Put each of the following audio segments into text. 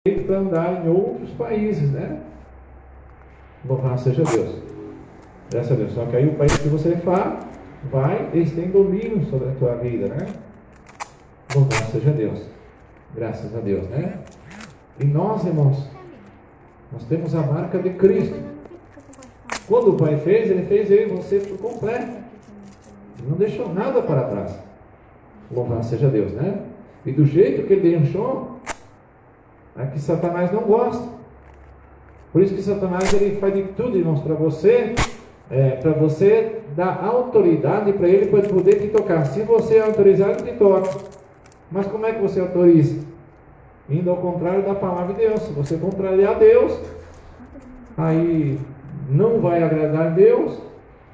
para andar em outros países, né? Louvado seja Deus. Graças a Deus. Só que aí o país que você vai, eles têm domínio sobre a tua vida, né? Louvado seja Deus. Graças a Deus, né? E nós, irmãos, nós temos a marca de Cristo. Quando o Pai fez, Ele fez eu e você por completo. Ele não deixou nada para trás. Louvado seja Deus, né? E do jeito que Ele deixou, é que Satanás não gosta. Por isso que Satanás ele faz de tudo, irmãos, para você dar autoridade para ele poder te tocar. Se você autorizar, ele te toca. Mas como é que você autoriza? Indo ao contrário da palavra de Deus. Se você contrariar Deus, aí não vai agradar a Deus.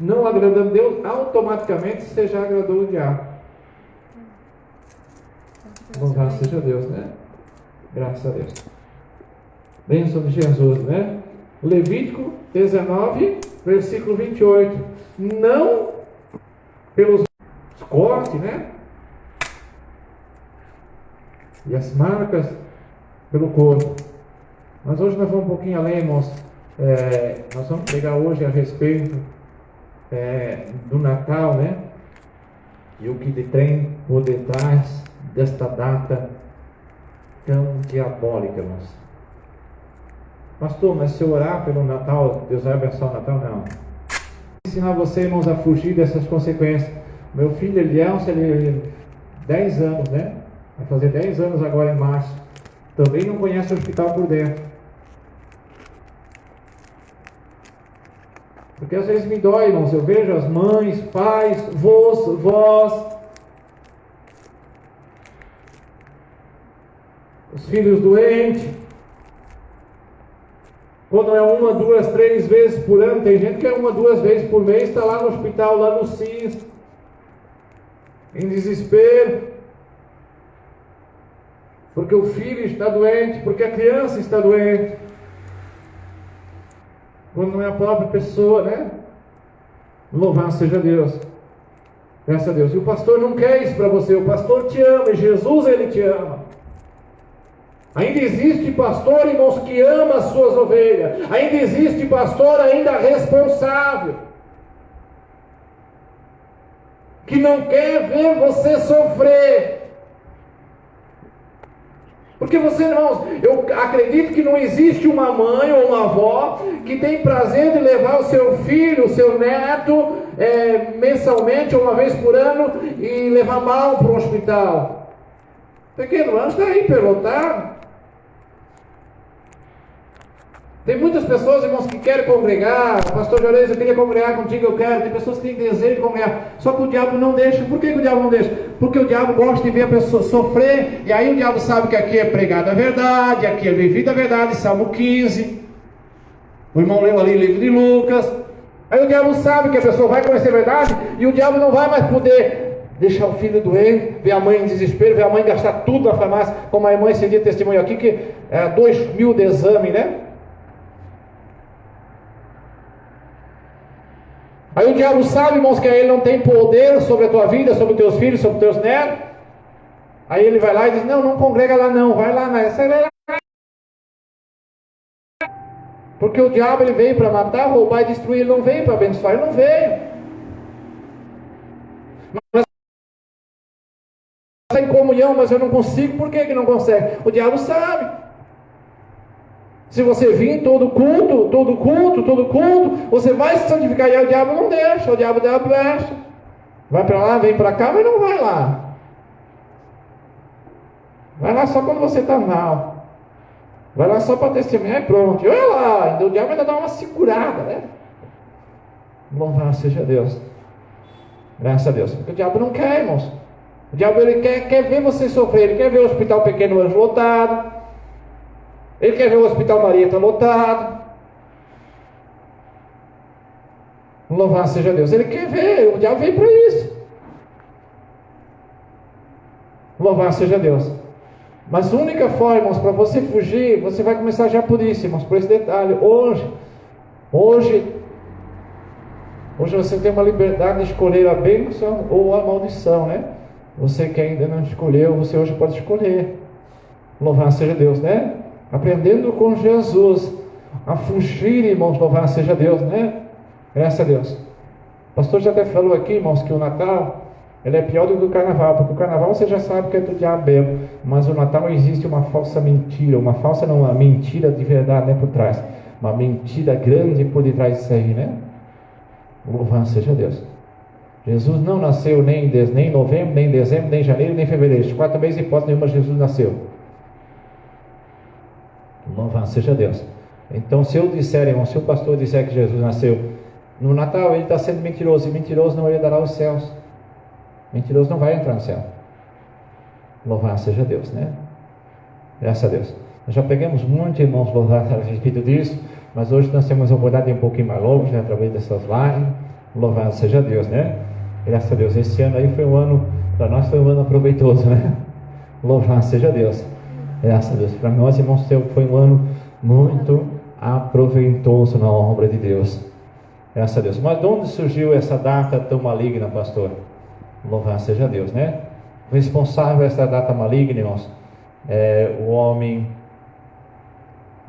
Não agradando Deus, automaticamente você já agradou o diabo. Louvado seja Deus, né? Graças a Deus. Bênção de Jesus, né? Levítico 19, versículo 28. Não pelos cortes, né? E as marcas pelo corpo. Mas hoje nós vamos um pouquinho além, irmãos. Nós vamos pegar hoje a respeito do Natal, né? E o que tem por detrás desta data tão diabólica, irmãos. Pastor, mas se eu orar pelo Natal, Deus vai abençoar o Natal? Não. Vou ensinar você, irmãos, a fugir dessas consequências. Meu filho Elielson, ele 10 anos, né? Vai fazer 10 anos agora em março. Também não conhece o hospital por dentro. Porque às vezes me dói, irmãos. Eu vejo as mães, pais, vós, os filhos doentes. Quando é 1, 2, 3 vezes por ano, tem gente que é 1, 2 vezes por mês, está lá no hospital, lá no CIS, em desespero, porque o filho está doente, porque a criança está doente, quando não é a própria pessoa, né? Louvado seja Deus, graças a Deus. E o pastor não quer isso para você, o pastor te ama, e Jesus ele te ama. Ainda existe pastor, irmãos, que ama as suas ovelhas. Ainda existe pastor ainda responsável, que não quer ver você sofrer. Porque você, irmãos, eu acredito que não existe uma mãe ou uma avó que tem prazer de levar o seu filho, o seu neto, mensalmente ou uma vez por ano e levar mal para o hospital. Pequeno anjo está aí pelotado. Tem muitas pessoas, irmãos, que querem congregar. Pastor Jorez, eu queria congregar contigo, eu quero. Tem pessoas que têm desejo de congregar. Só que o diabo não deixa. Por que o diabo não deixa? Porque o diabo gosta de ver a pessoa sofrer. E aí o diabo sabe que aqui é pregada a verdade, aqui é vivida a verdade. Salmo 15. O irmão leu ali o livro de Lucas. Aí o diabo sabe que a pessoa vai conhecer a verdade. E o diabo não vai mais poder deixar o filho doente, ver a mãe em desespero, ver a mãe gastar tudo na farmácia. Como a irmã esse dia testemunhou aqui, que é 2.000 de exame, né? Aí o diabo sabe, irmãos, que ele não tem poder sobre a tua vida, sobre os teus filhos, sobre os teus netos. Aí ele vai lá e diz, não congrega lá não, vai lá nessa. Porque o diabo ele veio para matar, roubar e destruir, ele não veio para abençoar, ele não veio. Mas está em comunhão, mas eu não consigo, por que não consegue? O diabo sabe. Se você vir todo culto, você vai se santificar, e o diabo não deixa, o diabo dá a brecha. Vai para lá, vem para cá, mas não vai lá. Vai lá só quando você está mal. Vai lá só para testemunhar e pronto. E olha lá, então o diabo ainda dá uma segurada, né? Louvado seja Deus. Graças a Deus. Porque o diabo não quer, irmãos. O diabo ele quer ver você sofrer, ele quer ver o hospital Pequeno Anjo lotado. Ele quer ver o hospital Marieta lotado. Louvado seja Deus. Ele quer ver, o diabo veio para isso. Louvado seja Deus. Mas a única forma, irmãos, para você fugir, você vai começar já por isso, irmãos, por esse detalhe. Hoje você tem uma liberdade de escolher a bênção ou a maldição, né? Você que ainda não escolheu, você hoje pode escolher. Louvado seja Deus, né? aprendendo com Jesus a fugir, irmãos, louvado seja Deus, né? Graças a Deus. O pastor já até falou aqui, irmãos, que o Natal ele é pior do que o Carnaval, porque o Carnaval você já sabe que é do diabo mesmo, mas o Natal existe uma falsa mentira, uma mentira de verdade, né, por trás, uma mentira grande por detrás disso aí, né? Louvado seja Deus. Jesus não nasceu nem em novembro, nem em dezembro, nem em janeiro, nem em fevereiro. Estes 4 meses, em hipótese nenhuma, Jesus nasceu. Louvado seja Deus. Então, se eu disser, irmão, se o pastor disser que Jesus nasceu no Natal, ele está sendo mentiroso, e mentiroso não herdará os céus. Mentiroso não vai entrar no céu. Louvado seja Deus, né? Graças a Deus. Nós já pegamos muito, irmãos, louvado a respeito disso, mas hoje nós temos uma oportunidade um pouquinho mais longa, né, através dessas lives. Louvado seja Deus, né? Graças a Deus. Esse ano aí foi um ano, para nós foi um ano aproveitoso, né? Louvado seja Deus. Graças a Deus. Para nós, irmãos, foi um ano muito aproveitoso na obra de Deus. Graças a Deus. Mas de onde surgiu essa data tão maligna, pastor? Louvado seja Deus, né? O responsável dessa data maligna, irmãos, é o homem,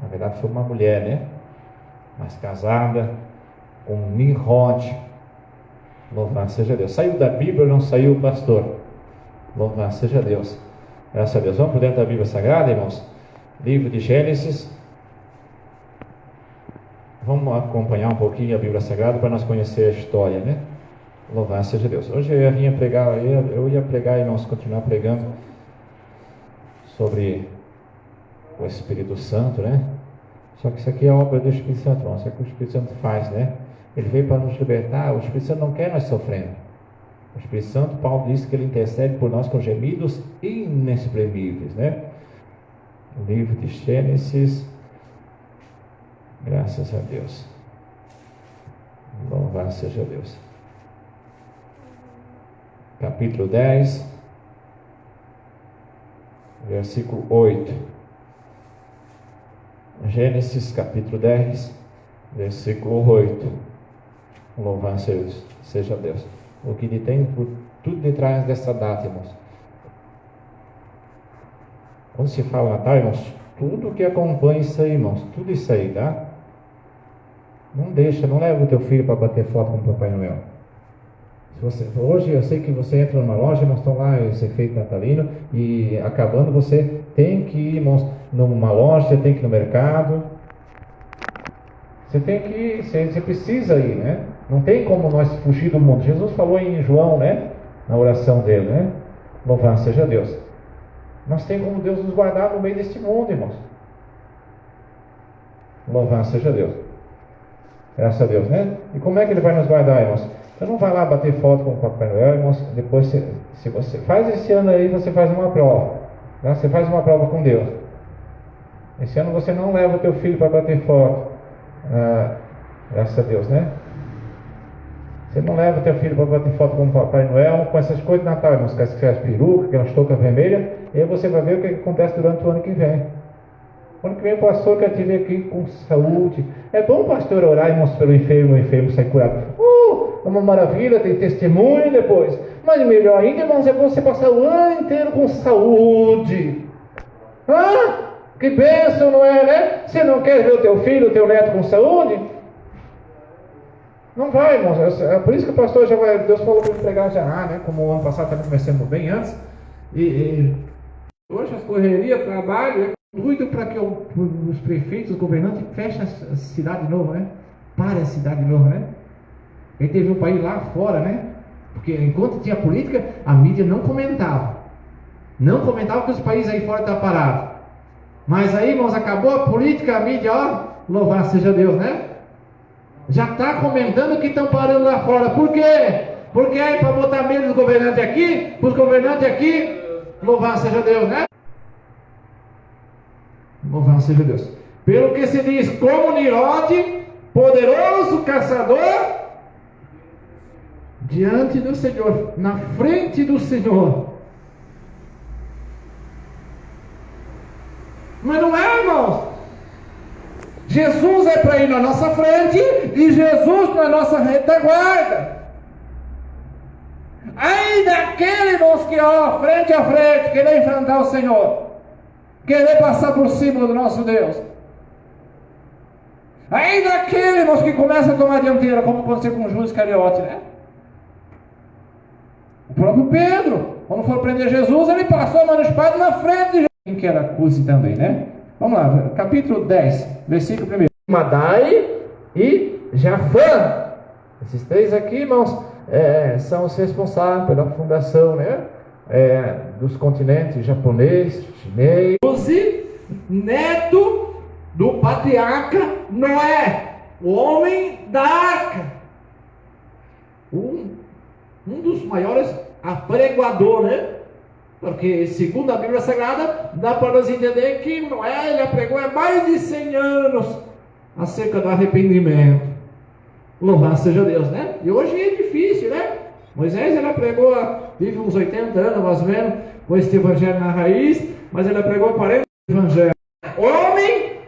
na verdade foi uma mulher, né? Mas casada com Nimrod. Louvado seja Deus. Saiu da Bíblia ou não saiu, pastor? Louvado seja Deus. Graças a Deus. Vamos por dentro da Bíblia Sagrada, irmãos? Livro de Gênesis. Vamos acompanhar um pouquinho a Bíblia Sagrada para nós conhecer a história, né? Louvado seja Deus. Hoje eu ia pregar, irmãos, continuar pregando sobre o Espírito Santo, né? Só que isso aqui é obra do Espírito Santo, irmãos. Isso é o que o Espírito Santo faz, né? Ele veio para nos libertar. O Espírito Santo não quer nós sofrendo. O Espírito Santo, Paulo diz que ele intercede por nós com gemidos inexprimíveis, né? O livro de Gênesis. Graças a Deus. Louvado seja Deus. Capítulo 10, versículo 8. Gênesis capítulo 10, versículo 8. Louvado seja Deus. O que tem por tudo detrás dessa data, irmãos. Quando se fala Natal, irmãos, tudo que acompanha isso aí, irmãos, tudo isso aí, tá? Não leva o teu filho para bater foto com o Papai Noel. Hoje eu sei que você entra numa loja, irmãos, estão lá esse efeito natalino, e acabando você tem que ir, irmãos, numa loja, você tem que ir no mercado, você tem que ir, você precisa ir, né? Não tem como nós fugir do mundo. Jesus falou em João, né? Na oração dele, né? Louvado seja Deus. Nós temos como Deus nos guardar no meio deste mundo, irmãos. Louvado seja Deus. Graças a Deus, né? E como é que Ele vai nos guardar, irmãos? Então não vai lá bater foto com o Papai Noel, irmãos. Depois, se você faz esse ano aí, você faz uma prova, né? Você faz uma prova com Deus. Esse ano você não leva o teu filho para bater foto. Graças a Deus, né? Você não leva o teu filho para bater foto com o Papai Noel, com essas coisas de Natal, irmãos, com aquelas perucas, aquelas toucas vermelhas, e aí você vai ver o que acontece durante o ano que vem. O ano que vem o pastor quer te ver aqui com saúde. É bom o pastor orar, irmãos, pelo enfermo, o enfermo sai curado. É uma maravilha, tem testemunho depois. Mas melhor ainda, irmãos, é você passar o ano inteiro com saúde. Que bênção, não é, né? Você não quer ver o teu filho, o teu neto com saúde? Não vai, irmãos. É por isso que o pastor já vai. Deus falou para ele pregar já, né? Como o ano passado também começamos bem antes. E hoje as correrias, trabalho, é doido para que os prefeitos, os governantes fechem a cidade de novo, né? Pare a cidade de novo, né? Ele teve um país lá fora, né? Porque enquanto tinha política, a mídia não comentava. Não comentava que os países aí fora estavam parados. Mas aí, irmãos, acabou a política, a mídia, ó, louvado seja Deus, né? Já está comentando que estão parando lá fora. Por quê? Porque aí para botar medo dos governantes aqui, para os governantes aqui, louvado seja Deus, né? Louvado seja Deus. Pelo que se diz, como Nimrod, poderoso caçador, diante do Senhor, na frente do Senhor. Mas não é, irmãos. Jesus é para ir na nossa frente e Jesus na nossa retaguarda. Aí daquele, irmãos, que ó, frente a frente, querer enfrentar o Senhor. querer passar por cima do nosso Deus. Ainda aquele, irmãos, que começa a tomar a dianteira, como aconteceu com o Judas Iscariote, né? O próprio Pedro, quando foi prender Jesus, ele passou a mão na espada na frente de Jesus, que era acuse também, né? Vamos lá, capítulo 10, versículo 1. Madai e Jafã. Esses três aqui, irmãos, são os responsáveis pela fundação, né? Dos continentes japonês, chinês. Neto do patriarca Noé, o homem da arca. Um dos maiores apregoadores, né? Porque, segundo a Bíblia Sagrada, dá para nós entender que Noé, ele apregou há mais de 100 anos acerca do arrependimento. Louvado seja Deus, né? E hoje é difícil, né? Moisés, ele apregou, vive uns 80 anos, mais ou menos, com este evangelho na raiz, mas ele apregou 40 evangelhos. Homem,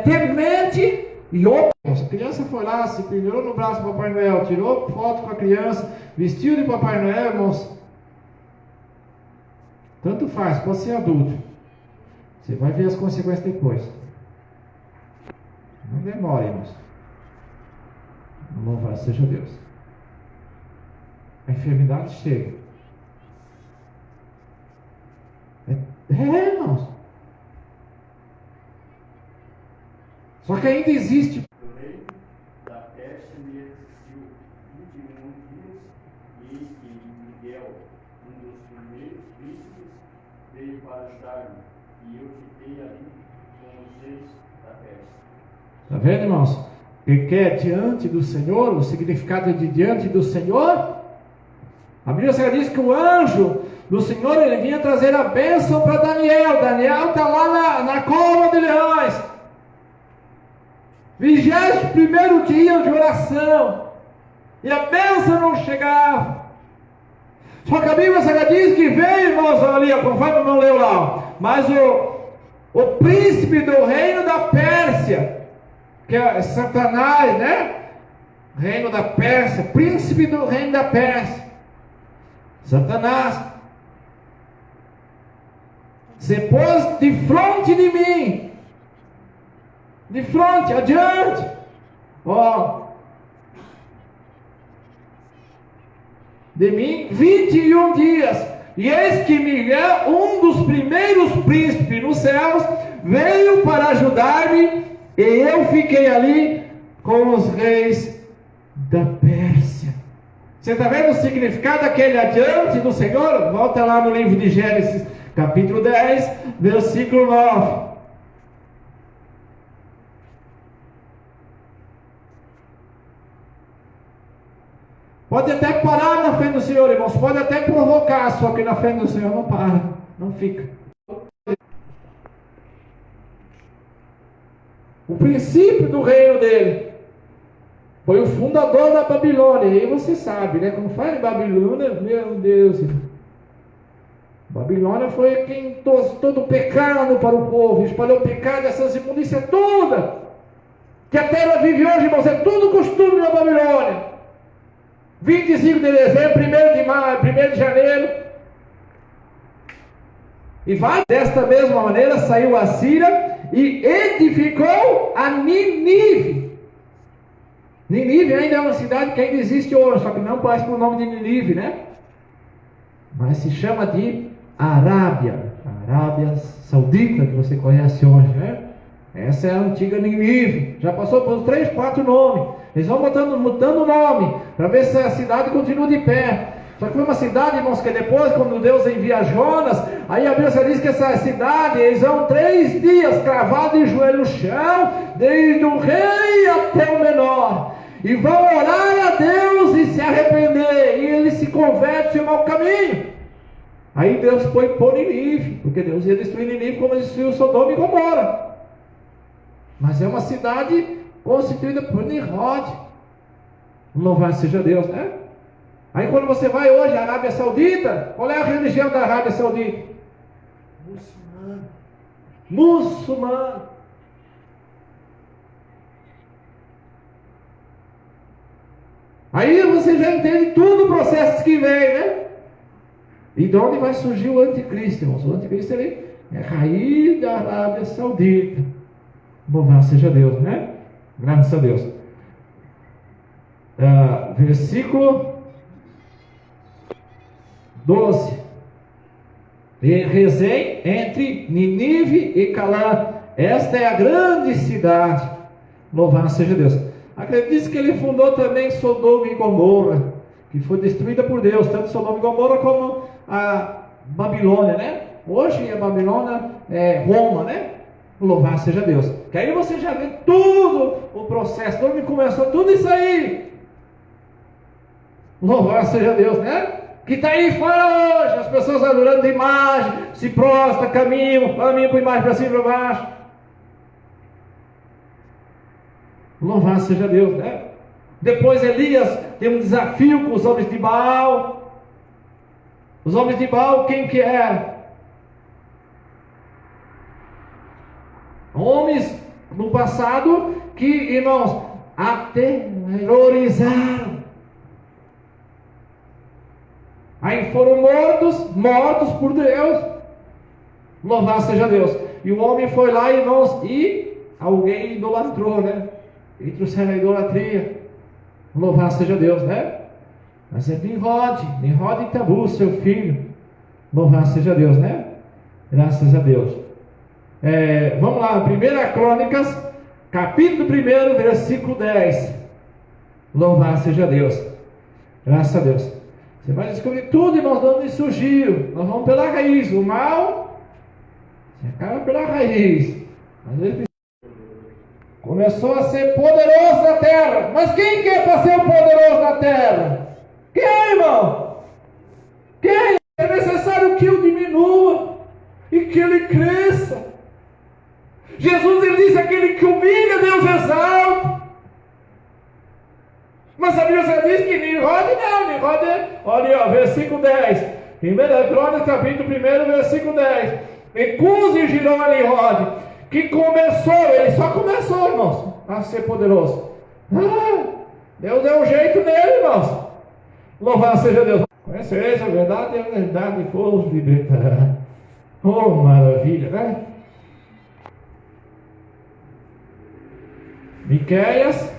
temente e outro. A criança foi lá, se pendurou no braço do Papai Noel, tirou foto com a criança, vestiu de Papai Noel, irmãos. Tanto faz, pode ser adulto. Você vai ver as consequências depois. Não demore, irmãos. Louvado seja Deus. A enfermidade chega. Irmãos. Só que ainda existe. O rei da Pérsia me existiu 21 dias, e eis que Miguel, um dos primeiros príncipes, veio para ajudar-me, e eu fiquei ali com os reis da Pérsia. Está vendo, irmãos? O que é diante do Senhor, o significado de diante do Senhor? A Bíblia diz que o anjo do Senhor, ele vinha trazer a bênção para Daniel. Daniel está lá na cova de leões. 21º dia de oração. E a bênção não chegava. Só que a Bíblia Sagrada diz que veio, irmãos, ali, conforme não leu lá. Mas o príncipe do reino da Pérsia, que é Satanás, né? Reino da Pérsia, príncipe do reino da Pérsia, Satanás, se pôs de frente de mim, de frente, adiante, de mim 21 dias, e eis que Miguel, um dos primeiros príncipes nos céus, veio para ajudar-me, e eu fiquei ali com os reis da Pérsia. Você está vendo o significado daquele adiante do Senhor? Volta lá no livro de Gênesis, capítulo 10, versículo 9. Pode até parar na frente do Senhor, irmãos. Pode até provocar, só que na frente do Senhor não para, não fica. O princípio do reino dele foi o fundador da Babilônia. E aí você sabe, né? Quando fala em Babilônia, meu Deus, Babilônia foi quem trouxe todo o pecado para o povo, espalhou o pecado, essas imundícias toda que a terra vive hoje, irmãos, é tudo costume da Babilônia. 25 de dezembro, 1 de maio, 1 de janeiro. E vai desta mesma maneira, saiu a Síria e edificou a Nínive. Nínive ainda é uma cidade que ainda existe hoje, só que não parece com o nome de Nínive, né? Mas se chama de Arábia Saudita, que você conhece hoje, né? Essa é a antiga Nínive. Já passou por 3, 4 nomes. Eles vão mudando o nome, para ver se a cidade continua de pé. Só que foi uma cidade, irmãos, que depois, quando Deus envia Jonas, aí a Bíblia diz que essa cidade, eles vão 3 dias cravados de joelho no chão, desde o rei até o menor, e vão orar a Deus e se arrepender, e eles se convertem ao mau caminho. Aí Deus foi por Nínive, porque Deus ia destruir Nínive como destruiu Sodoma e Gomorra. Mas é uma cidade constituída por Nimrod. Louvado seja Deus, né? Aí quando você vai hoje à Arábia Saudita, qual é a religião da Arábia Saudita? Muçulmano. Aí você já entende tudo o processo que vem, né? E de onde vai surgir o anticristo, irmãos? O anticristo, ele é raiz da Arábia Saudita. Louvado seja Deus, né? Graças a Deus. Versículo 12. E Rezém entre Ninive e Calã. Esta é a grande cidade. Louvado seja Deus. Acredite que ele fundou também Sodoma e Gomorra, que foi destruída por Deus, tanto Sodoma e Gomorra como a Babilônia, né? Hoje a Babilônia é Roma, né? Louvado seja Deus. Que aí você já vê tudo o processo, onde começou tudo isso aí. Louvado seja Deus, né? Que está aí fora hoje, as pessoas adorando imagem, se prostam, caminham com imagem para cima e para baixo. Louvado seja Deus, né? Depois Elias tem um desafio com os homens de Baal. Os homens de Baal, quem que é? Homens no passado que, irmãos, aterrorizaram. Aí foram mortos por Deus. Louvado seja Deus. E o homem foi lá, irmãos, e alguém idolatrou, né? E trouxeram a idolatria. Louvado seja Deus, né? Mas é Nimrod e Tabu, seu filho. Louvado seja Deus, né? Graças a Deus. Vamos lá, 1 Crônicas, capítulo 1, versículo 10. Louvado seja Deus. Graças a Deus. Você vai descobrir tudo, irmãos, de onde surgiu. Nós vamos pela raiz. O mal se acaba pela raiz. Às vezes começou a ser poderoso na terra. Mas quem quer para ser o poderoso na terra? Quem, irmão? Quem? É necessário que eu diminua e que ele cresça. Jesus, ele diz: aquele que humilha, Deus exalta. Mas a Bíblia já diz que Nimrod não. Nimrod olha aí, versículo 10. 1 Crônicas, capítulo 1, versículo 10. E Cusi girou a Nimrod, que começou, ele só começou, irmãos, a ser poderoso. Deus deu um jeito nele, irmãos. Louvado seja Deus. Conhecereis a verdade e a verdade vos libertará. Oh, maravilha, né? Miqueias,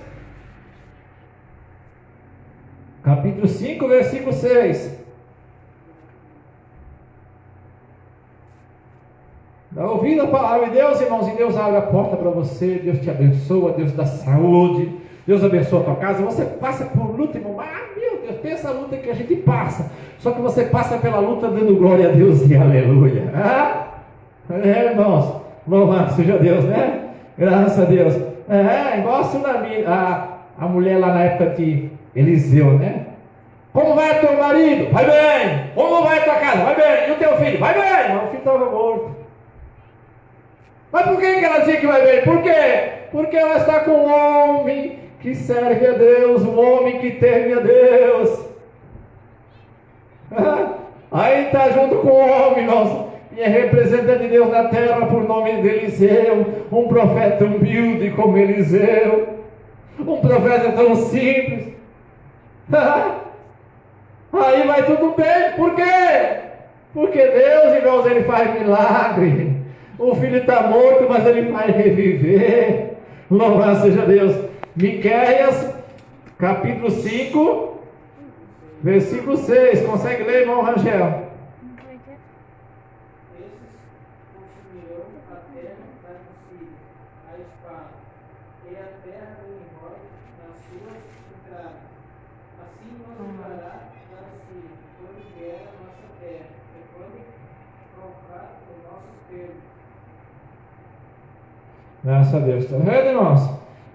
capítulo 5, versículo 6. Dá ouvido a palavra de Deus, irmãos, e Deus abre a porta para você. Deus te abençoa, Deus dá saúde, Deus abençoa a tua casa. Você passa por luta, irmão. Meu Deus, pensa a luta que a gente passa. Só que você passa pela luta dando glória a Deus e aleluia. Irmãos, louvado seja Deus, né? Graças a Deus. Igual a tsunami, a mulher lá na época de Eliseu, né? Como vai teu marido? Vai bem. Como vai a tua casa? Vai bem. E o teu filho? Vai bem. Mas o filho estava morto. Mas por que ela dizia que vai bem? Por quê? Porque ela está com um homem que serve a Deus, um homem que teme a Deus. Aí está junto com o homem, irmãos, e é representante de Deus na terra por nome de Eliseu, um profeta humilde como Eliseu, um profeta tão simples. Aí vai tudo bem. Por quê? Porque Deus, irmãos, ele faz milagre. O filho está morto, mas ele faz reviver. Louvado seja Deus. Miqueias, capítulo 5, versículo 6. Consegue ler, irmão Rangel? Graças a Deus. Está vendo, irmãos?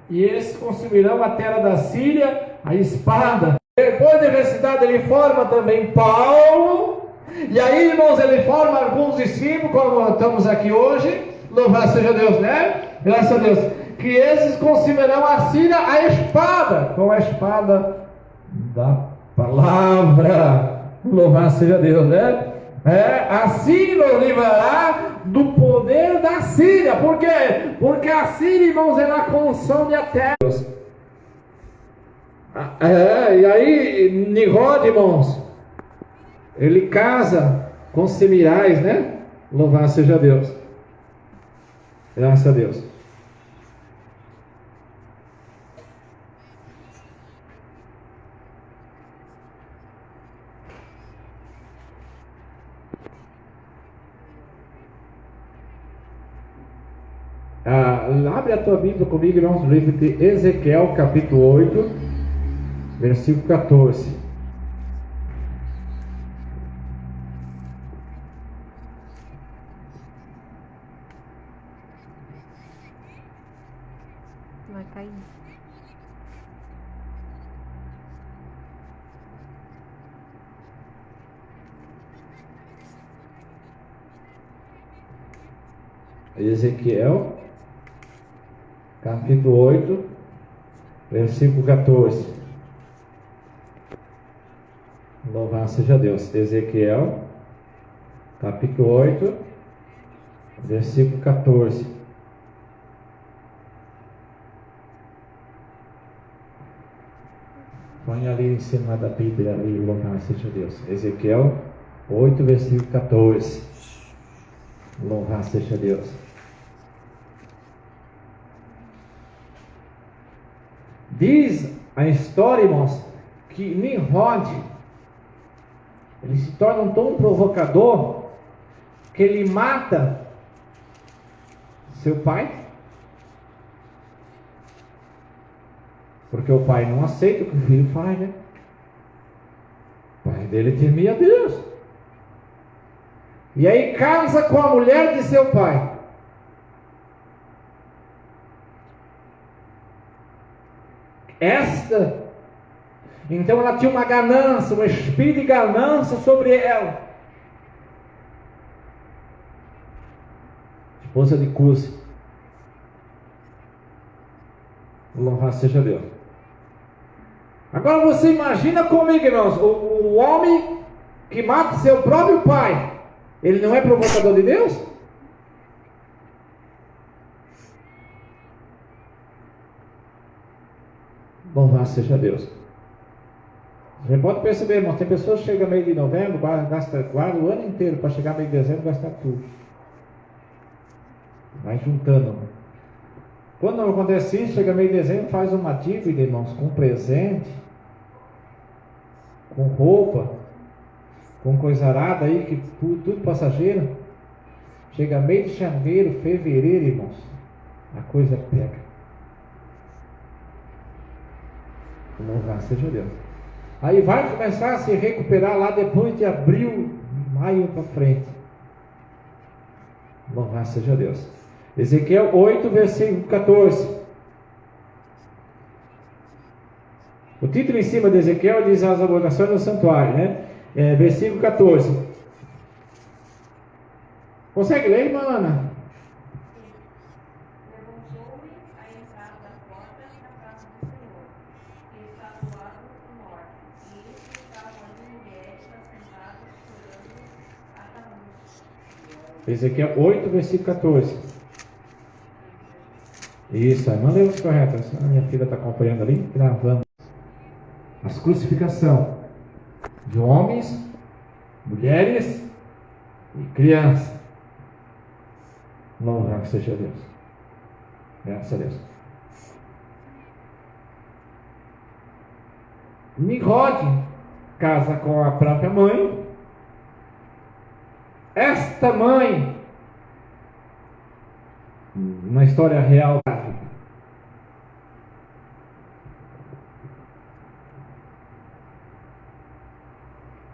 E eles consumirão a terra da Síria, a espada. Depois da universidade ele forma também Paulo. E aí, irmãos, ele forma alguns discípulos, como estamos aqui hoje. Louvado seja Deus, né? Graças a Deus. Que esses consumirão a Síria, a espada. Com a espada da palavra. Louvado seja Deus, né? Assim nos livrará do poder da Síria. Por quê? Porque a Síria, irmãos, ela consome a terra. E aí Nimrod, irmãos, ele casa com Semirais, né? Louvado seja Deus. Graças a Deus. Abre a tua Bíblia comigo, irmãos, no livro de Ezequiel, capítulo 8, versículo 14. Vai cair. Ezequiel, capítulo 8, versículo 14. Louvado seja Deus. Ezequiel, capítulo 8, versículo 14. Põe ali em cima da Bíblia, ali, louvado seja Deus. Ezequiel 8, versículo 14. Louvado seja Deus. Diz a história, irmãos, que Nimrod, ele se torna tão provocador que ele mata seu pai, porque o pai não aceita o que o filho faz, né? O pai dele temia a Deus. E aí casa com a mulher de seu pai. Então ela tinha uma ganância, um espírito de ganância sobre ela. Esposa de Cusi. Louvado seja Deus. Agora você imagina comigo, irmãos, o homem que mata seu próprio pai, ele não é provocador de Deus? Louvado seja Deus. Você pode perceber, irmão, tem pessoas que chegam meio de novembro, guarda o ano inteiro para chegar meio de dezembro e gastar tudo. Vai juntando. Quando não acontece isso, chega meio de dezembro, faz uma dívida, irmãos, com presente, com roupa, com coisa arada aí, que tudo passageiro. Chega meio de janeiro, fevereiro, irmãos, a coisa pega. Louvado seja Deus. Aí vai começar a se recuperar lá depois de abril, maio para frente. Louvado seja Deus. Ezequiel 8, versículo 14. O título em cima de Ezequiel diz as abominações do santuário, né? Versículo 14. Consegue ler, irmã Ana? Levantou-me a entrada da porta da casa do Senhor, que está do lado do norte, e eis que estavam ali mulheres assentadas chorando a Tammuz. Ezequiel 8, versículo 14. Isso, a irmã leu correto. A minha filha está acompanhando ali, gravando. As crucificações de homens, mulheres e crianças. Louvado seja Deus. Graças a Deus. Nimrod casa com a própria mãe. Esta mãe, uma história real.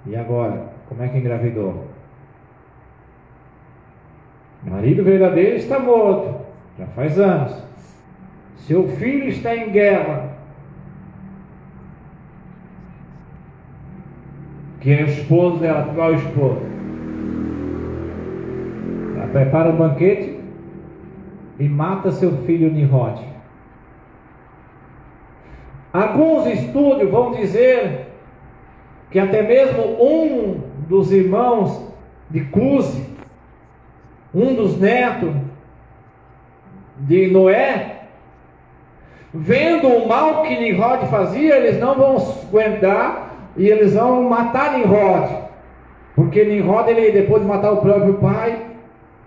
E agora, como é que engravidou? O marido verdadeiro está morto, já faz anos. Seu filho está em guerra, que é o esposo dela, qual é o esposo? Ela prepara o banquete e mata seu filho Nimrod. Alguns estudos vão dizer que até mesmo um dos irmãos de Cusi, um dos netos de Noé, vendo o mal que Nimrod fazia, eles não vão aguentar e eles vão matar Nimrod, porque Nimrod, ele, depois de matar o próprio pai,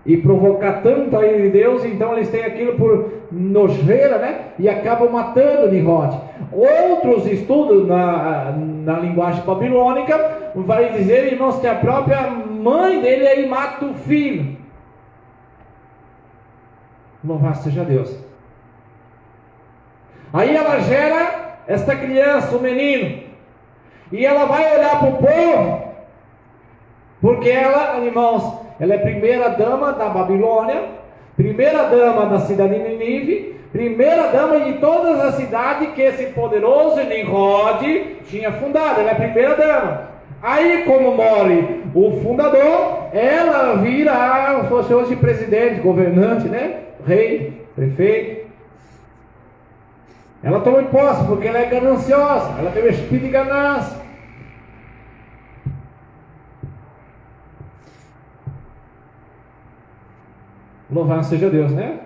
e provocar tanto a ira de Deus, então eles têm aquilo por nojeira, né? E acabam matando Nimrod. Outros estudos na linguagem babilônica vai dizer, irmãos, que a própria mãe dele aí mata o filho. Louvado seja Deus. Aí ela gera esta criança, o menino, e ela vai olhar para o povo, porque ela, irmãos, ela é primeira dama da Babilônia, primeira dama da cidade de Nínive, primeira dama de todas as cidades que esse poderoso Nimrod tinha fundado. Ela é a primeira dama. Aí, como morre o fundador, ela vira, fosse hoje presidente, governante, né? Rei, prefeito. Ela toma posse porque ela é gananciosa, ela tem o espírito de ganância. Louvado seja Deus, né?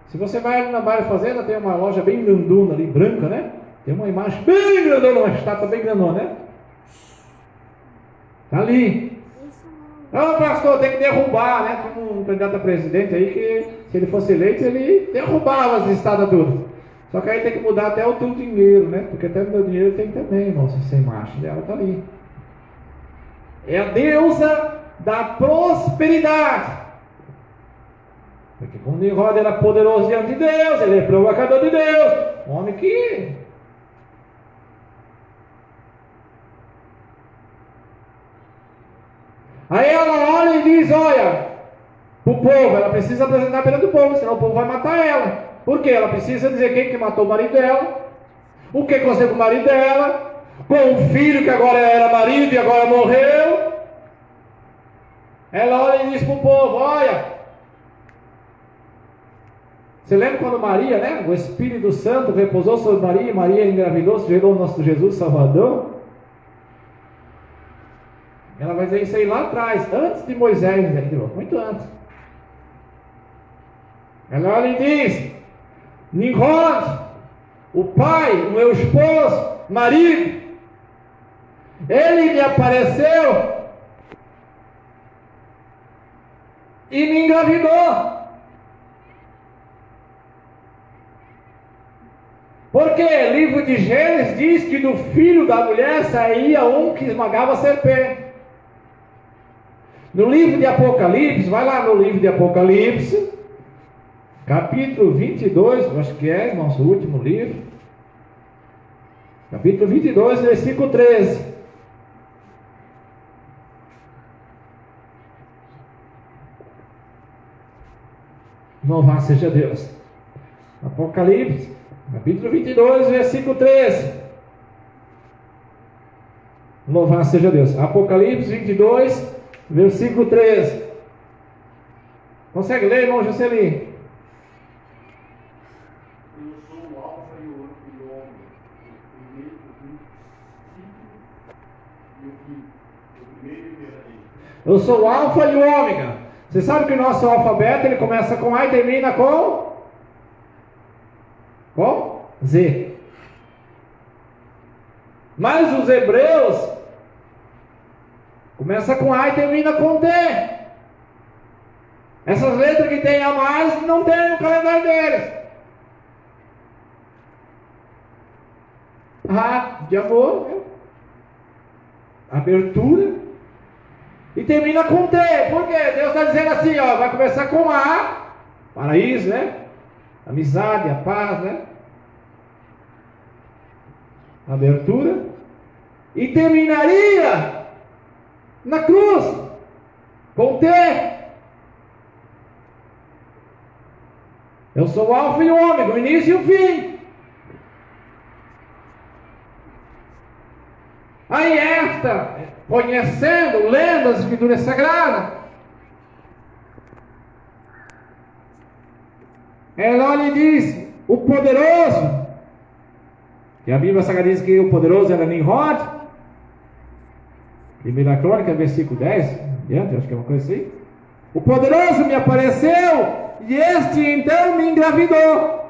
Se você vai ali na Bairro Fazenda, tem uma loja bem grandona ali, branca, né? Tem uma imagem bem grandona, uma estátua bem grandona, né? Tá ali. Pastor, tem que derrubar, né? Tem um candidato a presidente aí que, se ele fosse eleito, ele derrubava as estátuas tudo. Só que aí tem que mudar até o teu dinheiro, né? Porque até o meu dinheiro tem também, irmão, sem imagem dela, tá ali. É a deusa da prosperidade. Porque como Nimrod era poderoso diante de Deus, ele é provocador de Deus, um homem que... Aí ela olha e diz, olha, o povo, ela precisa apresentar perante o povo, senão o povo vai matar ela. Por quê? Ela precisa dizer quem que matou o marido dela, o que aconteceu com o marido dela, com o filho que agora era marido e agora morreu. Ela olha e diz para o povo, olha, você lembra quando Maria, né? O Espírito Santo repousou sobre Maria, e Maria engravidou, gerou o nosso Jesus Salvador? Ela vai dizer isso aí lá atrás, antes de Moisés, muito antes. Ela olha e diz, Nimrod, o pai, o meu esposo, marido, ele me apareceu e me engravidou. Porque o livro de Gênesis diz que do filho da mulher saía um que esmagava a serpente. No livro de Apocalipse, vai lá no livro de Apocalipse, capítulo 22, acho que é, nosso último livro. Capítulo 22, versículo 13. Louvado seja Deus. Apocalipse, capítulo 22, versículo 13. Louvado seja Deus. Apocalipse 22, versículo 13. Consegue ler, irmão Juscelino? Eu sou o Alfa e o Ômega, o primeiro e o fim, o primeiro e o verdadeiro. Eu sou o Alfa e o Ômega. Você sabe que o nosso alfabeto ele começa com A e termina com Z. Mas os hebreus começa com A e termina com T. Essas letras que tem a mais não tem no calendário deles. A de amor, né? Abertura. E termina com T. Por quê? Deus está dizendo assim, ó, vai começar com A, paraíso, né? Amizade, a paz, né? Abertura. E terminaria na cruz com T. Eu sou o Alfa e o Ômega, o início e o fim. Aí esta, conhecendo, lendo as Escrituras Sagradas, ela olha e diz, o poderoso, e a Bíblia Sagrada diz que o poderoso era Nimrod, 1 Crônica, versículo 10, acho que é uma coisa assim. O poderoso me apareceu, e este então me engravidou.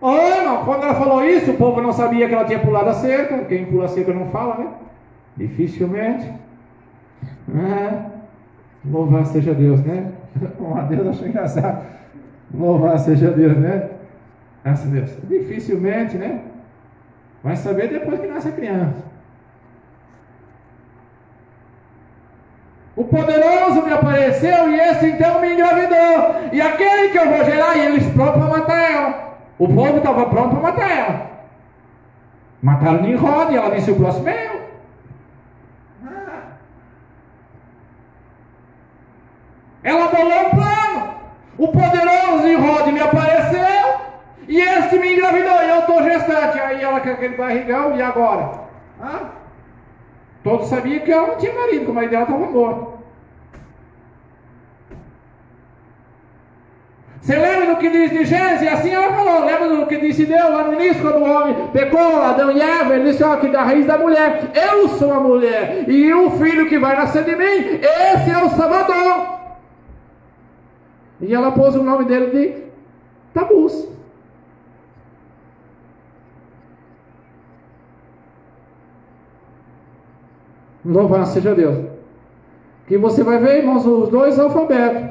Não, quando ela falou isso, o povo não sabia que ela tinha pulado a cerca. Quem pula a cerca não fala, né? Dificilmente. Louvado seja Deus, né? A Deus achou engraçado. Louvado seja Deus, né? Graças a Deus. Dificilmente, né? Vai saber depois que nasce a criança. O poderoso me apareceu e esse então me engravidou. E aquele que eu vou gerar, e eles prontos para matar ela. O povo estava pronto para matar ela. Mataram Nimrod e ela disse: o próximo é eu. Ela bolou um plano. O poderoso Nimrod me apareceu e este me engravidou. E eu estou gestante. Aí ela com aquele barrigão, e agora? Todos sabiam que ela não tinha marido, que o marido dela estava morto. Você lembra do que diz de Gênesis? Assim ela falou. Lembra do que disse Deus lá no início, quando o homem pecou, Adão e Eva? Ele disse: ó, que da raiz da mulher, eu sou a mulher, e o filho que vai nascer de mim, esse é o Salvador. E ela pôs o nome dele de Tabus. Louvado seja Deus. Que você vai ver, irmãos, os dois alfabetos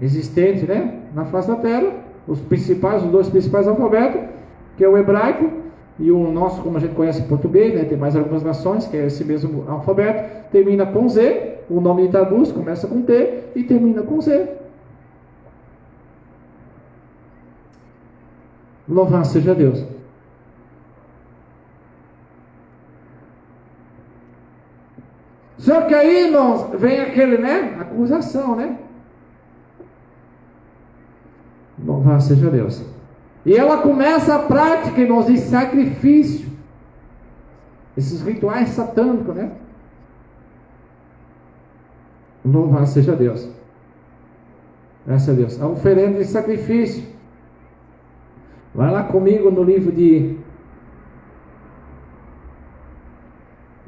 existentes, né, na face da terra. Os dois principais alfabetos, que é o hebraico e o nosso, como a gente conhece em português, né, tem mais algumas nações que é esse mesmo alfabeto, termina com Z. O nome de Tabus começa com T e termina com Z. Louvado seja Deus. Só que aí, irmãos, vem aquele, né, acusação, né? Louvado seja Deus. E ela começa a prática, irmãos, de sacrifício. Esses rituais satânicos, né? Louvado seja Deus. Graças a Deus. A oferenda de sacrifício. Vai lá comigo no livro de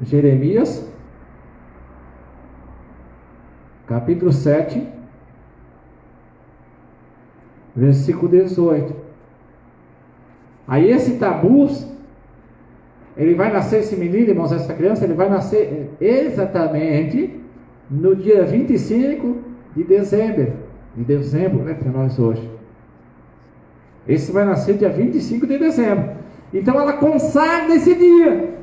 Jeremias, capítulo 7, versículo 18. Aí esse Tabus, ele vai nascer, esse menino, irmãos, essa criança, ele vai nascer exatamente no dia 25 de dezembro, né, para nós hoje. Esse vai nascer dia 25 de dezembro. Então ela consagra esse dia.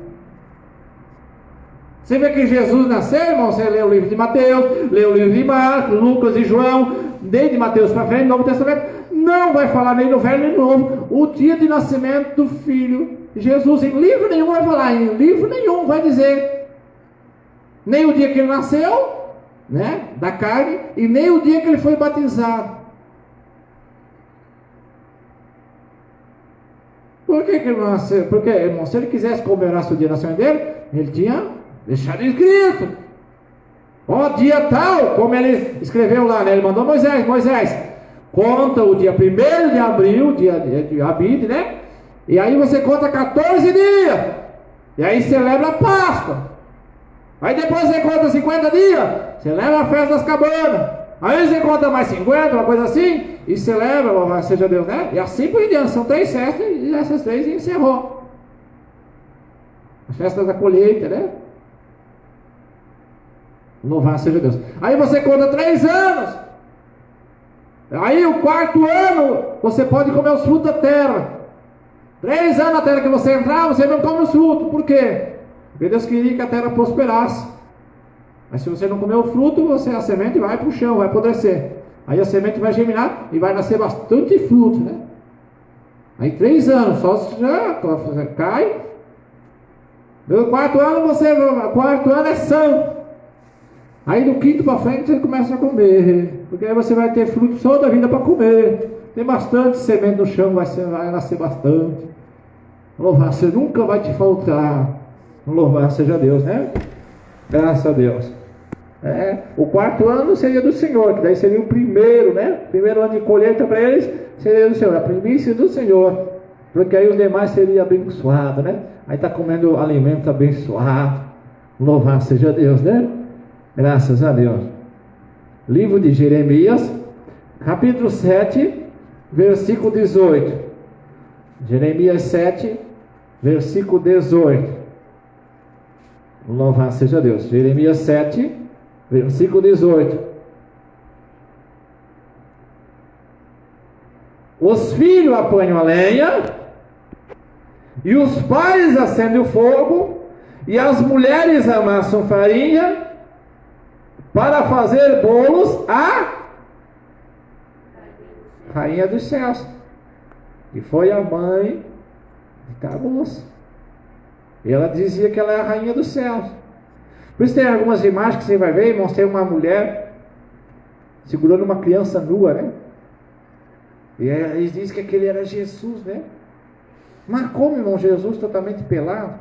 Você vê que Jesus nasceu, irmão, você lê o livro de Mateus, lê o livro de Marcos, Lucas e João, desde Mateus para frente, no Novo Testamento, não vai falar nem no Velho nem no Novo, o dia de nascimento do Filho Jesus. Em livro nenhum vai falar, em livro nenhum vai dizer. Nem o dia que ele nasceu, né, da carne, e nem o dia que ele foi batizado. Por que ele não nasceu? Porque, irmão, se ele quisesse comemorar o dia de nascimento dele, ele tinha deixado escrito. Ó, dia tal, como ele escreveu lá, né? Ele mandou Moisés, conta o dia 1º de abril, dia de Abide, né? E aí você conta 14 dias. E aí celebra a Páscoa. Aí depois você conta 50 dias, celebra a festa das cabanas. Aí você conta mais 50, uma coisa assim, e celebra, louvado seja Deus, né? E assim por diante, são 3 festas, e essas 3 encerrou. As festas da colheita, né? Louvado seja Deus. Aí você conta 3 anos. Aí o 4º ano, você pode comer os frutos da terra. 3 anos na terra que você entrar, você não come os frutos. Por quê? Porque Deus queria que a terra prosperasse. Mas se você não comer o fruto, a semente vai para o chão, vai apodrecer. Aí a semente vai germinar e vai nascer bastante fruto, né? Aí 3 anos, só já cai. No 4º ano, o 4º ano é santo. Aí do 5º para frente você começa a comer. Porque aí você vai ter fruto toda a vida para comer. Tem bastante semente no chão, vai nascer bastante. Louvar, você nunca vai te faltar. Louvado seja Deus, né? Graças a Deus. O 4º ano seria do Senhor, que daí seria o primeiro, né? Primeiro ano de colheita para eles seria do Senhor, a primícia do Senhor. Porque aí os demais seriam abençoados, né? Aí está comendo alimento abençoado. Louvado seja Deus, né? Graças a Deus. Livro de Jeremias, capítulo 7, versículo 18. Jeremias 7, versículo 18. Louvado seja Deus. Jeremias 7, versículo 18. Os filhos apanham a lenha, e os pais acendem o fogo, e as mulheres amassam farinha, para fazer bolos à rainha dos céus, que foi a mãe de Tammuz. E ela dizia que ela é a rainha dos céus. Por isso tem algumas imagens que você vai ver, irmãos, tem uma mulher segurando uma criança nua, né? E eles dizem que aquele era Jesus, né? Mas como, irmão, Jesus totalmente pelado?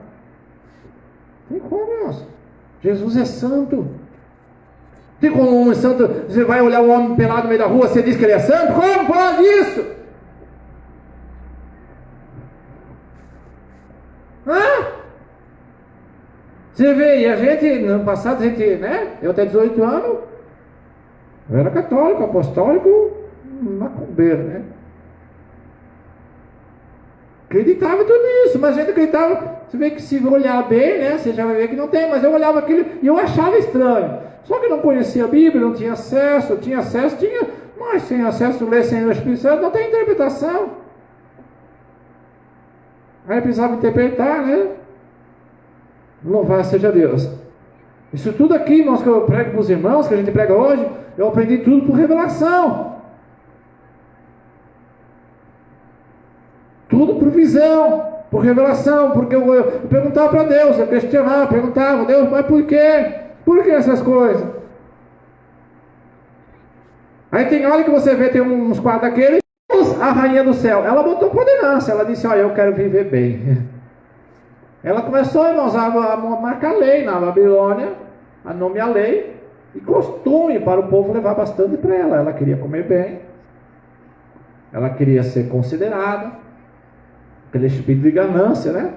Tem como, irmãos? Jesus é santo. Tem como um homem santo, você vai olhar um homem pelado no meio da rua, você diz que ele é santo? Como pode isso? Você vê, e a gente, no passado, a gente, né? Eu até 18 anos, eu era católico, apostólico, macumbeiro, né? Acreditava em tudo isso, mas a gente acreditava. Você vê que se olhar bem, né? Você já vai ver que não tem, mas eu olhava aquilo e eu achava estranho. Só que eu não conhecia a Bíblia, não tinha acesso, mas sem acesso, ler sem o Espírito Santo, não tem interpretação. Aí precisava interpretar, né? Louvado seja Deus. Isso tudo aqui, irmãos, que eu prego para os irmãos, que a gente prega hoje, eu aprendi tudo por revelação. Tudo por visão, por revelação, porque eu perguntava para Deus, eu questionava, perguntava, Deus, mas por quê? Por que essas coisas? Aí tem hora que você vê, tem uns quadros daquele, a rainha do céu, ela botou coordenância, ela disse, olha, eu quero viver bem. Ela começou, irmãos, a marcar lei na Babilônia, a nomear lei, e costume para o povo levar bastante para ela. Ela queria comer bem, ela queria ser considerada, aquele espírito de ganância, né?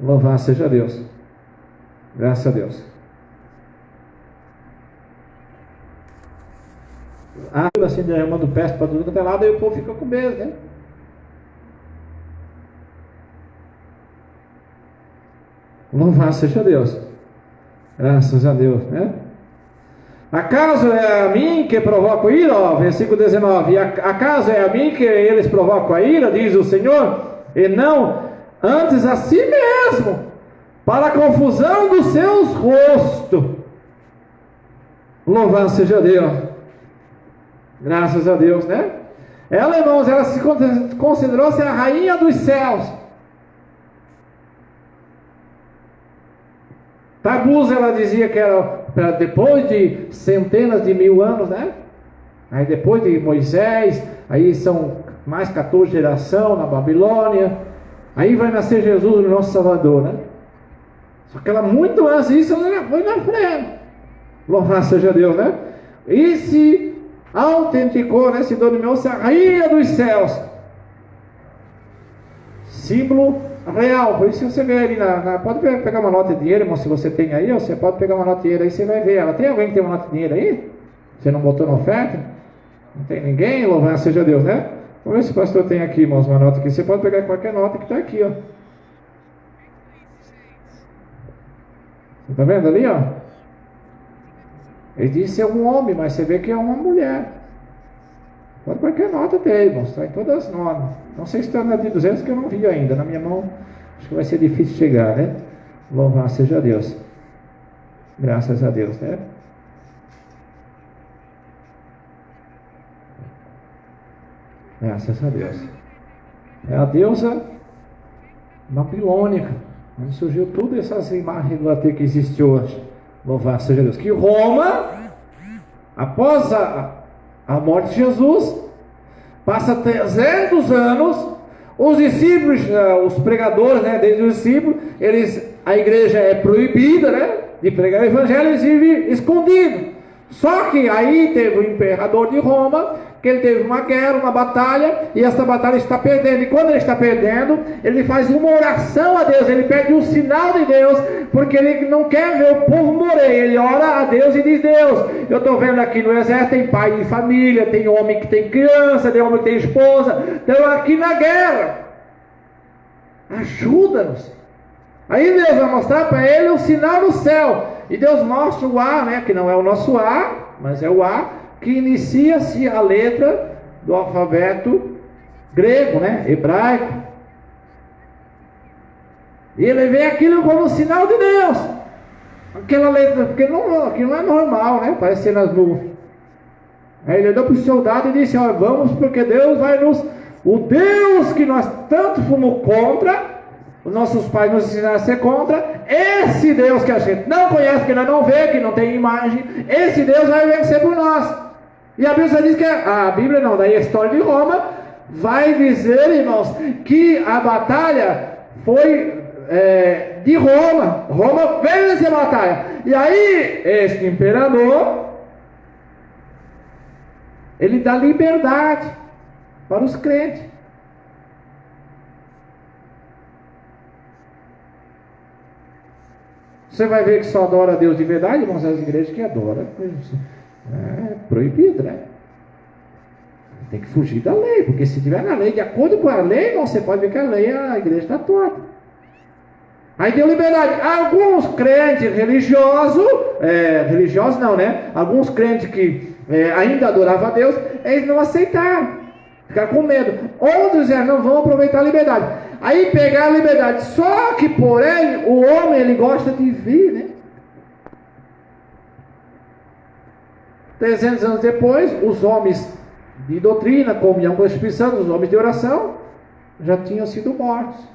Louvado seja Deus. Graças a Deus. Assim, derramando peste para tudo quanto é lado, aí o povo fica com medo, né? Louvado seja Deus. Graças a Deus, né? Acaso é a mim que provoco ira? Ó, versículo 19. Acaso é a mim que eles provocam a ira, diz o Senhor? E não, antes a si mesmo, para a confusão dos seus rostos. Louvado seja Deus. Graças a Deus, né? Ela, irmãos, ela se considerou-se a rainha dos céus. Tammuz, ela dizia que era depois de centenas de mil anos, né? Aí depois de Moisés, aí são mais 14 gerações na Babilônia. Aí vai nascer Jesus, o nosso Salvador, né? Só que ela muito antes disso, ela foi na frente. Louvado seja Deus, né? E se autenticou, né? Se dominou-se a rainha dos céus. Símbolo real. Por isso você vê ali, pode pegar uma nota de dinheiro, irmão, se você tem aí, você pode pegar uma nota de dinheiro aí, você vai ver ela. Tem alguém que tem uma nota de dinheiro aí? Você não botou na oferta? Não tem ninguém? Louvado seja Deus, né? Vamos ver se o pastor tem aqui, irmãos, uma nota aqui. Você pode pegar qualquer nota que está aqui, ó. Você está vendo ali, ó? Ele disse ser um homem, mas você vê que é uma mulher. Pode qualquer nota ter, irmãos, está em todas as normas. Não sei se está na de 200, que eu não vi ainda. Na minha mão, acho que vai ser difícil chegar, né? Louvado seja Deus. Graças a Deus, né? Graças a Deus. É a deusa babilônica, onde surgiu tudo essas imagens que existe hoje. Louvado seja Deus. Que Roma, após a morte de Jesus, passa 300 anos, os discípulos, os pregadores, né, desde os discípulos, a igreja é proibida, né, de pregar o evangelho, eles vivem escondidos. Só que aí teve o imperador de Roma, que ele teve uma guerra, uma batalha, e essa batalha está perdendo. E quando ele está perdendo, ele faz uma oração a Deus, ele pede um sinal de Deus, porque ele não quer ver o povo morrer. Ele ora a Deus e diz: Deus, eu estou vendo aqui no exército, tem pai e família, tem homem que tem criança, tem homem que tem esposa, estão aqui na guerra, ajuda-nos. Aí Deus vai mostrar para ele o sinal no céu. E Deus mostra o A, né? Que não é o nosso A, mas é o A, que inicia-se a letra do alfabeto grego, né? Hebraico. E ele vê aquilo como sinal de Deus. Aquela letra, porque aquilo não é normal, né? Parece nas nuvens. Aí ele olhou para o soldado e disse: ó, vamos, porque Deus vai nos... O Deus que nós tanto fomos contra, os nossos pais nos ensinaram a ser contra, esse Deus que a gente não conhece, que nós não vê, que não tem imagem, esse Deus vai vencer por nós. E a Bíblia diz que, a Bíblia não, daí a história de Roma, vai dizer, irmãos, que a batalha foi de Roma. Roma veio nessa batalha. E aí, este imperador, ele dá liberdade para os crentes. Você vai ver que só adora a Deus de verdade, irmãos, as igrejas que adoram é proibido, né? Tem que fugir da lei, porque se tiver na lei, de acordo com a lei, você pode ver que a igreja está torta. Aí deu liberdade. Alguns crentes religiosos não, né? Alguns crentes que ainda adoravam a Deus, eles não aceitaram. Ficaram com medo. Outros não vão aproveitar a liberdade. Aí pegaram a liberdade. Só que, porém, o homem, ele gosta de vir, né? 300 anos depois, os homens de doutrina, comunhão com o Espírito Santo, os homens de oração, já tinham sido mortos.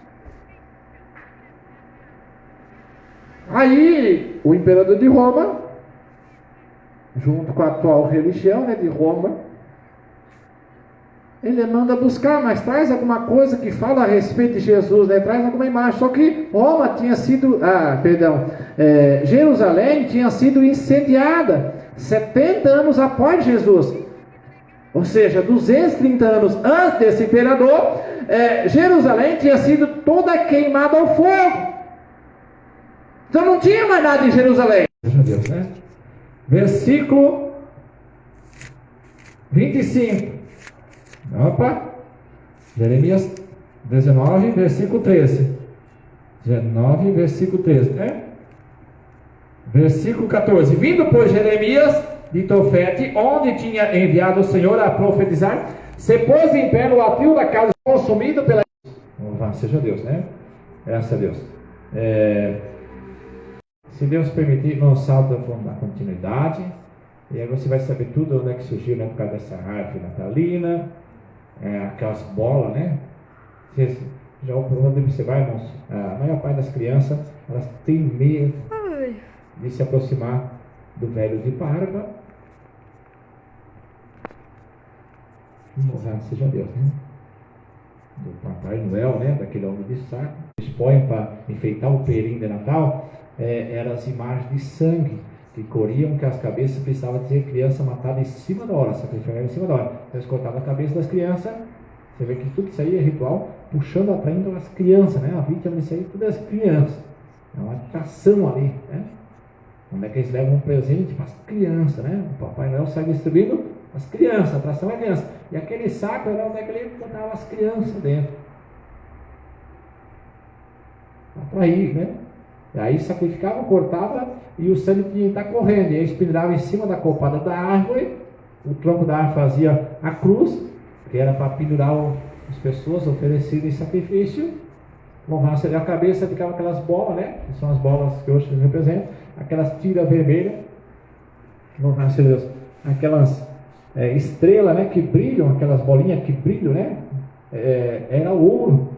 Aí, o imperador de Roma, junto com a atual religião, né, de Roma, ele manda buscar, mas traz alguma coisa que fala a respeito de Jesus, né? Traz alguma imagem. Só que Roma tinha sido, Jerusalém tinha sido incendiada 70 anos após Jesus. Ou seja, 230 anos antes desse imperador, Jerusalém tinha sido toda queimada ao fogo. Então não tinha mais nada em Jerusalém. Meu Deus, né? Versículo 25. Opa! Jeremias 19, versículo 13. 19, versículo 13, né? Versículo 14. Vindo, pois, Jeremias de Tofete, onde tinha enviado o Senhor a profetizar, se pôs em pé no atril da casa, consumido pela... Louvado seja Deus, né? Graças a Deus. Se Deus permitir, nós saltamos na continuidade, e aí você vai saber tudo onde é que surgiu, né, por causa dessa árvore natalina, aquelas bolas, né? Já onde você vai, irmãos, a maior parte das crianças, elas têm medo de se aproximar do velho de barba. Louvado seja Deus, né? Do Papai Noel, né? Daquele homem de saco. Eles põem para enfeitar o perinho de Natal, eram as imagens de sangue que corriam, que as cabeças precisavam ser criança matada em cima da hora, sacrificada em cima da hora. Então eles cortavam a cabeça das crianças. Você vê que tudo isso aí é ritual, puxando, atraindo as crianças, né? A vítima disso aí, tudo é as crianças. É uma atração ali, né? Onde é que eles levam um presente para as crianças, né? O Papai Noel sai distribuindo as crianças, a atração é criança. E aquele saco era onde é que ele botava as crianças dentro. Para atrair, né? E aí sacrificava, cortava e o sangue tinha que estar correndo. E aí eles penduravam em cima da copada da árvore. O tronco da árvore fazia a cruz, que era para pendurar as pessoas oferecidas em sacrifício. Louvado seja a cabeça, ficava aquelas bolas, né? Que são as bolas que hoje representam. Aquelas tiras vermelhas. Louvado seja Deus. Aquelas estrelas, né? Que brilham, aquelas bolinhas que brilham, né? Era ouro.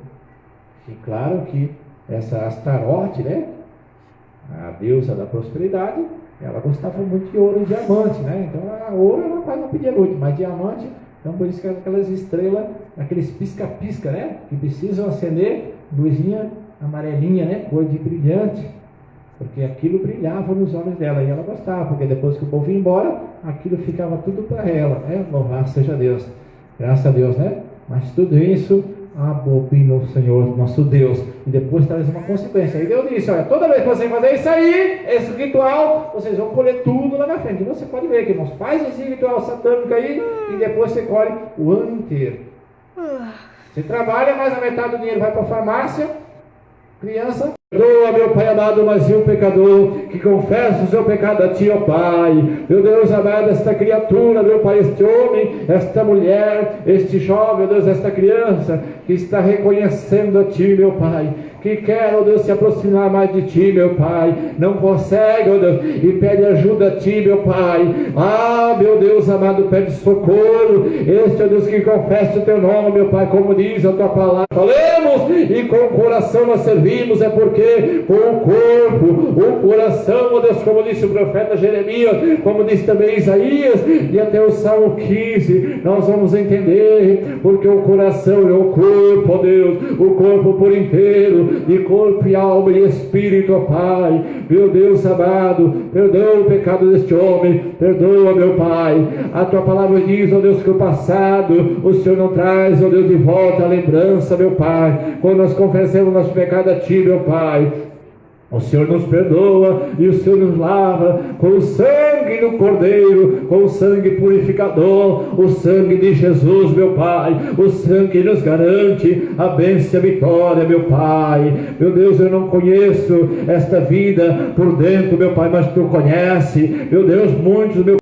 E claro que essa Astarote, né? A deusa da prosperidade, ela gostava muito de ouro e diamante, né? Então a ouro ela quase não pedia muito, mas diamante, então por isso que aquelas estrelas, aqueles pisca-pisca, né? Que precisam acender luzinha amarelinha, né? Cor de brilhante, porque aquilo brilhava nos olhos dela e ela gostava, porque depois que o povo ia embora, aquilo ficava tudo para ela, né? Louvado seja Deus, graças a Deus, né? Mas tudo isso abobina o Senhor, nosso Deus, e depois traz uma consequência. E Deus disse: olha, toda vez que você fazer isso aí, esse ritual, vocês vão colher tudo lá na frente. E você pode ver que, irmãos, faz esse ritual satânico aí, e depois você colhe o ano inteiro. Você trabalha, mas a metade do dinheiro vai para a farmácia, Criança, perdoa, meu Pai amado, mas e o pecador que confessa o seu pecado a Ti, ó Pai. Meu Deus amado, esta criatura, meu Pai, este homem, esta mulher, este jovem, meu Deus, esta criança que está reconhecendo a Ti, meu Pai, que quer, ó Deus, se aproximar mais de Ti, meu Pai, não consegue, ó Deus, e pede ajuda a Ti, meu Pai. Ah, meu Deus amado, pede socorro. Este, ó Deus, que confessa o Teu nome, meu Pai, como diz a Tua palavra. Falemos, e com o coração nós servimos, é porque com o corpo, o coração, ó Deus, como disse o profeta Jeremias, como disse também Isaías, e até o Salmo 15, nós vamos entender, porque o coração é o corpo, ó Deus, o corpo por inteiro, de corpo e alma e espírito, ó Pai. Meu Deus amado, perdoa o pecado deste homem, perdoa, meu Pai. A Tua palavra diz, ó Deus, que o passado o Senhor não traz, ó Deus, de volta a lembrança, meu Pai. Quando nós confessamos nosso pecado a Ti, meu Pai, o Senhor nos perdoa e o Senhor nos lava com o sangue do Cordeiro, com o sangue purificador, o sangue de Jesus, meu Pai, o sangue que nos garante a bênção e a vitória, meu Pai. Meu Deus, eu não conheço esta vida por dentro, meu Pai, mas Tu conhece, meu Deus, muitos, meu